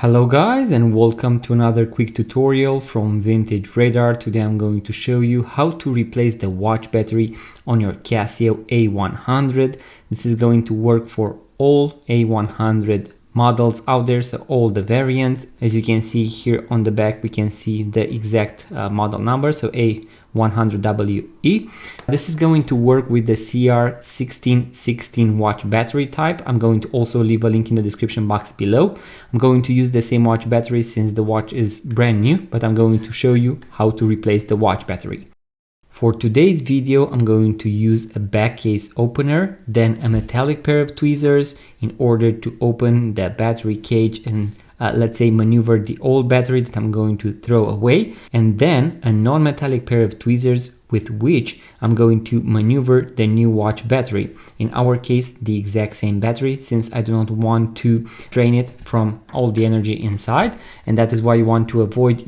Hello guys, and welcome to another quick tutorial from Vintage Radar. Today I'm going to show you how to replace the watch battery on your Casio A100. This is going to work for all A100 models out there, so all the variants. As you can see here on the back, we can see the exact model number, so A100WE. This is going to work with the CR1616 watch battery type. I'm going to also leave a link in the description box below. I'm going to use the same watch battery since the watch is brand new, but I'm going to show you how to replace the watch battery. For today's video, I'm going to use a back case opener, then a metallic pair of tweezers in order to open the battery cage and let's say maneuver the old battery that I'm going to throw away, and then a non-metallic pair of tweezers with which I'm going to maneuver the new watch battery. In our case, the exact same battery, since I do not want to drain it from all the energy inside, and that is why you want to avoid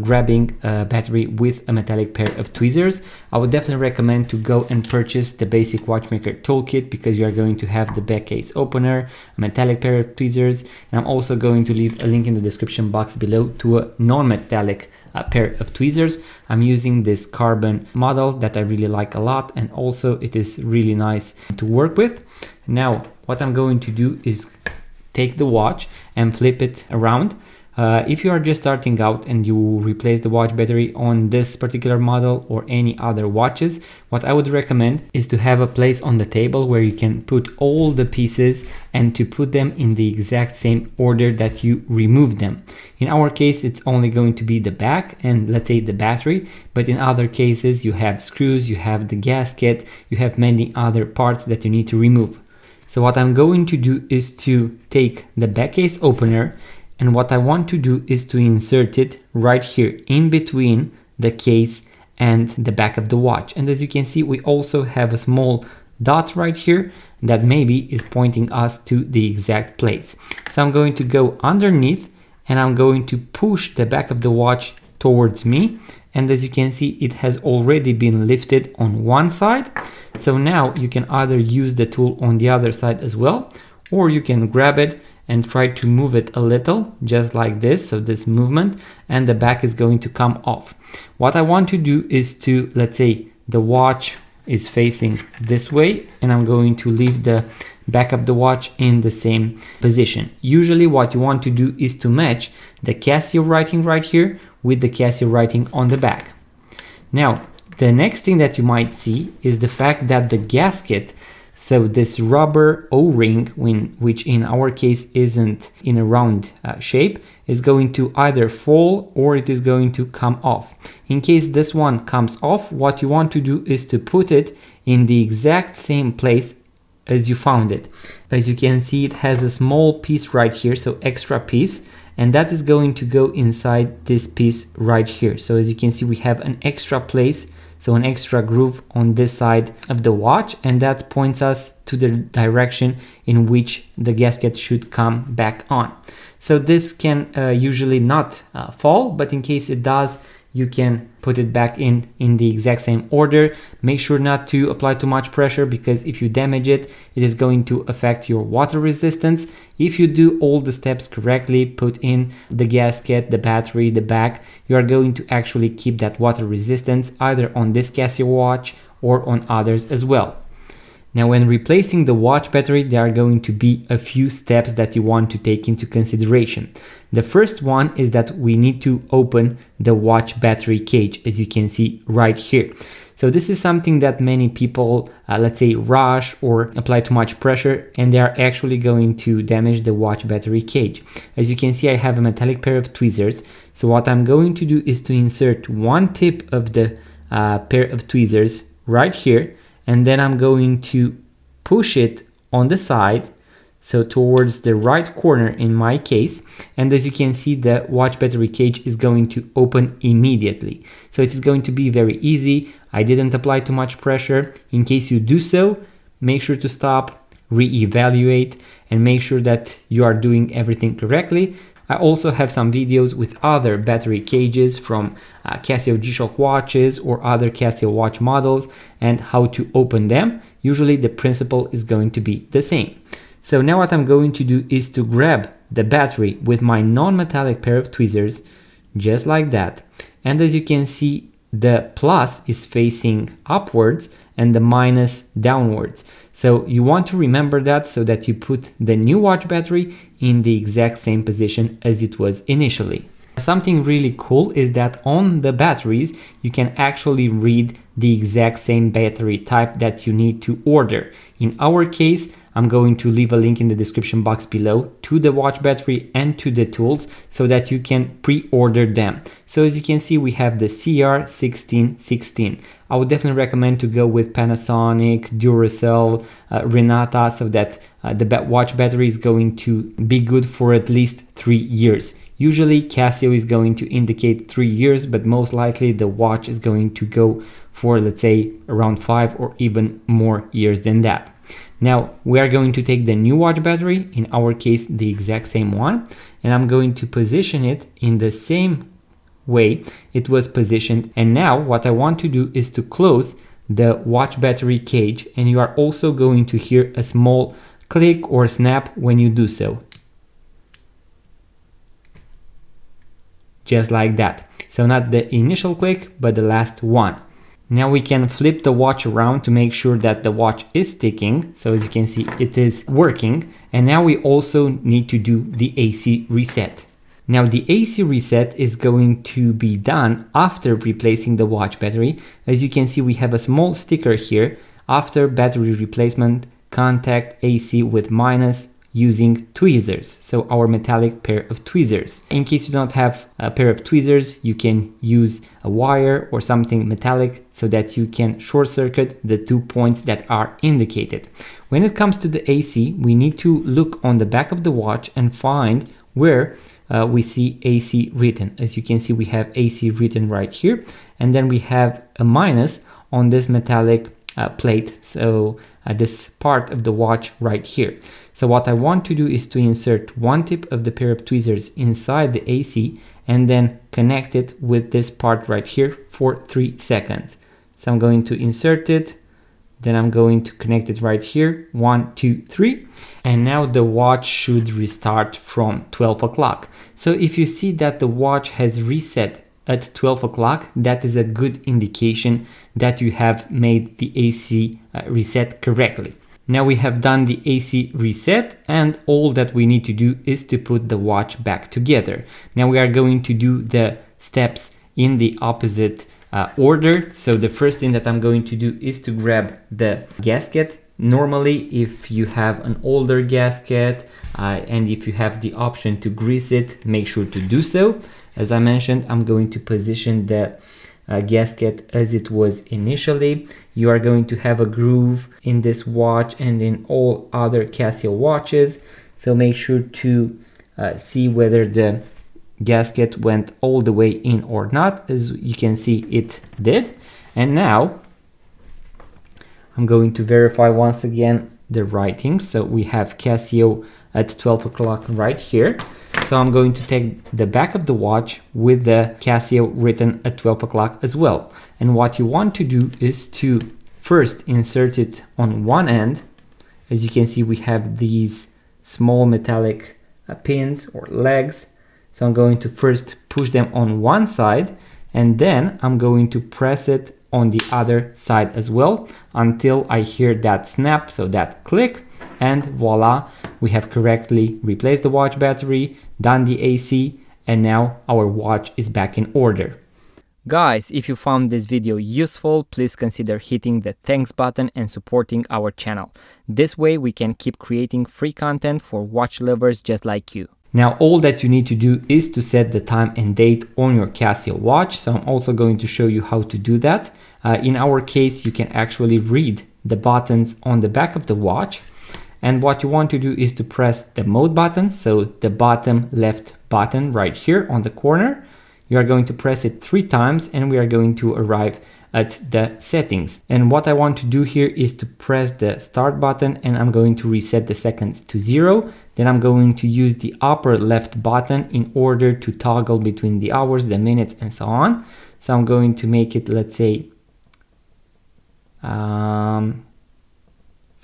grabbing a battery with a metallic pair of tweezers. I would definitely recommend to go and purchase the basic watchmaker toolkit, because you are going to have the back case opener, a metallic pair of tweezers, and I'm also going to leave a link in the description box below to a non-metallic pair of tweezers. I'm using this carbon model that I really like a lot, and also it is really nice to work with. Now what I'm going to do is take the watch and flip it around. If you are just starting out and you replace the watch battery on this particular model or any other watches, what I would recommend is to have a place on the table where you can put all the pieces and to put them in the exact same order that you remove them. In our case, it's only going to be the back and let's say the battery, but in other cases you have screws, you have the gasket, you have many other parts that you need to remove. So what I'm going to do is to take the back case opener, and what I want to do is to insert it right here in between the case and the back of the watch. And as you can see, we also have a small dot right here that maybe is pointing us to the exact place. So I'm going to go underneath and I'm going to push the back of the watch towards me. And as you can see, it has already been lifted on one side. So now you can either use the tool on the other side as well, or you can grab it and try to move it a little, just like this, so this movement, and the back is going to come off. What I want to do is to, let's say the watch is facing this way, and I'm going to leave the back of the watch in the same position. Usually what you want to do is to match the Casio writing right here with the Casio writing on the back. Now, the next thing that you might see is the fact that the gasket, so this rubber O-ring, which in our case isn't in a round shape, is going to either fall or it is going to come off. In case this one comes off, what you want to do is to put it in the exact same place as you found it. As you can see, it has a small piece right here, so extra piece, and that is going to go inside this piece right here. So as you can see, we have an extra place, so an extra groove on this side of the watch, and that points us to the direction in which the gasket should come back on. So this can usually not fall, but in case it does, you can put it back in the exact same order. Make sure not to apply too much pressure, because if you damage it, it is going to affect your water resistance. If you do all the steps correctly, put in the gasket, the battery, the back, you are going to actually keep that water resistance either on this Casio watch or on others as well. Now, when replacing the watch battery, there are going to be a few steps that you want to take into consideration. The first one is that we need to open the watch battery cage, as you can see right here. So this is something that many people, let's say, rush or apply too much pressure, and they are actually going to damage the watch battery cage. As you can see, I have a metallic pair of tweezers. So what I'm going to do is to insert one tip of the pair of tweezers right here, and then I'm going to push it on the side, so towards the right corner in my case, and as you can see, the watch battery cage is going to open immediately. So it is going to be very easy. I didn't apply too much pressure. In case you do so, make sure to stop, re-evaluate, and make sure that you are doing everything correctly. I also have some videos with other battery cages from Casio G-Shock watches or other Casio watch models and how to open them. Usually the principle is going to be the same. So now what I'm going to do is to grab the battery with my non-metallic pair of tweezers, just like that. And as you can see, the plus is facing upwards and the minus downwards. So you want to remember that so that you put the new watch battery in the exact same position as it was initially. Something really cool is that on the batteries, you can actually read the exact same battery type that you need to order. In our case, I'm going to leave a link in the description box below to the watch battery and to the tools so that you can pre-order them. So as you can see, we have the CR1616. I would definitely recommend to go with Panasonic, Duracell, Renata, so that the watch battery is going to be good for at least 3 years. Usually Casio is going to indicate 3 years, but most likely the watch is going to go for, let's say, around 5 or even more years than that. Now we are going to take the new watch battery, in our case the exact same one, and I'm going to position it in the same way it was positioned. And now what I want to do is to close the watch battery cage, and you are also going to hear a small click or snap when you do so. Just like that. So not the initial click, but the last one. Now we can flip the watch around to make sure that the watch is ticking. So as you can see, it is working. And now we also need to do the AC reset. Now the AC reset is going to be done after replacing the watch battery. As you can see, we have a small sticker here. After battery replacement, contact AC with minus using tweezers, so our metallic pair of tweezers. In case you don't have a pair of tweezers, you can use a wire or something metallic so that you can short circuit the 2 points that are indicated. When it comes to the AC, we need to look on the back of the watch and find where we see AC written. As you can see, we have AC written right here, and then we have a minus on this metallic plate, so this part of the watch right here. So what I want to do is to insert one tip of the pair of tweezers inside the AC and then connect it with this part right here for 3 seconds. So I'm going to insert it, then I'm going to connect it right here, 1, 2, 3, and now the watch should restart from 12 o'clock. So if you see that the watch has reset at 12 o'clock, that is a good indication that you have made the AC reset correctly. Now we have done the AC reset, and all that we need to do is to put the watch back together. Now we are going to do the steps in the opposite order. So the first thing that I'm going to do is to grab the gasket. Normally, if you have an older gasket and if you have the option to grease it, make sure to do so. As I mentioned, I'm going to position the gasket as it was initially. You are going to have a groove in this watch and in all other Casio watches, so make sure to see whether the gasket went all the way in or not. As you can see, it did. And now I'm going to verify once again the writing. So we have Casio at 12 o'clock right here. So I'm going to take the back of the watch with the Casio written at 12 o'clock as well. And what you want to do is to first insert it on one end. As you can see, we have these small metallic pins or legs. So I'm going to first push them on one side, and then I'm going to press it on the other side as well until I hear that snap, so that click, and voila, we have correctly replaced the watch battery, done the AC, and now our watch is back in order. Guys, if you found this video useful, please consider hitting the thanks button and supporting our channel. This way we can keep creating free content for watch lovers just like you. Now all that you need to do is to set the time and date on your Casio watch. So I'm also going to show you how to do that. In our case, you can actually read the buttons on the back of the watch. And what you want to do is to press the mode button, so the bottom left button right here on the corner. You are going to press it 3 times and we are going to arrive at the settings. And what I want to do here is to press the start button, and I'm going to reset the seconds to 0. Then I'm going to use the upper left button in order to toggle between the hours, the minutes, and so on. So I'm going to make it, let's say,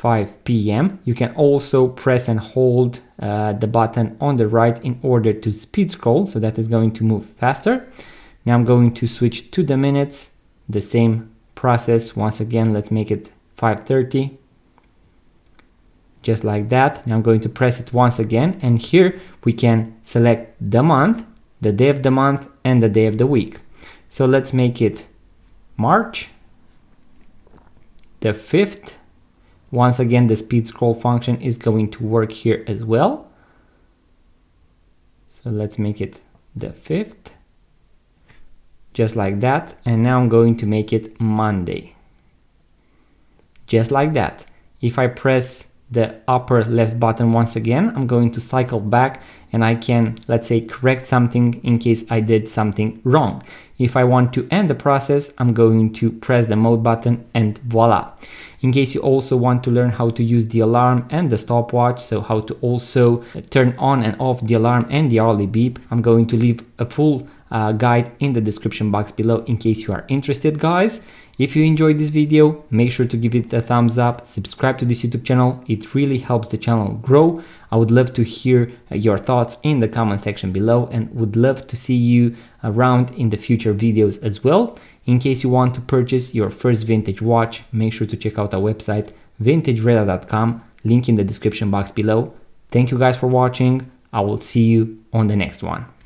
5 p.m. You can also press and hold the button on the right in order to speed scroll, so that is going to move faster. Now I'm going to switch to the minutes, the same process. Once again, let's make it 5:30, just like that. Now I'm going to press it once again, and here we can select the month, the day of the month, and the day of the week. So let's make it March the 5th. Once again, the speed scroll function is going to work here as well. So let's make it the 5th, just like that. And now I'm going to make it Monday, just like that. If I press the upper left button once again, I'm going to cycle back and I can, let's say, correct something in case I did something wrong. If I want to end the process, I'm going to press the mode button and voila. In case you also want to learn how to use the alarm and the stopwatch, so how to also turn on and off the alarm and the hourly beep, I'm going to leave a full guide in the description box below in case you are interested, guys. If you enjoyed this video, make sure to give it a thumbs up, subscribe to this YouTube channel, it really helps the channel grow. I would love to hear your thoughts in the comment section below and would love to see you around in the future videos as well. In case you want to purchase your first vintage watch, make sure to check out our website vintageradar.com, link in the description box below. Thank you guys for watching. I will see you on the next one.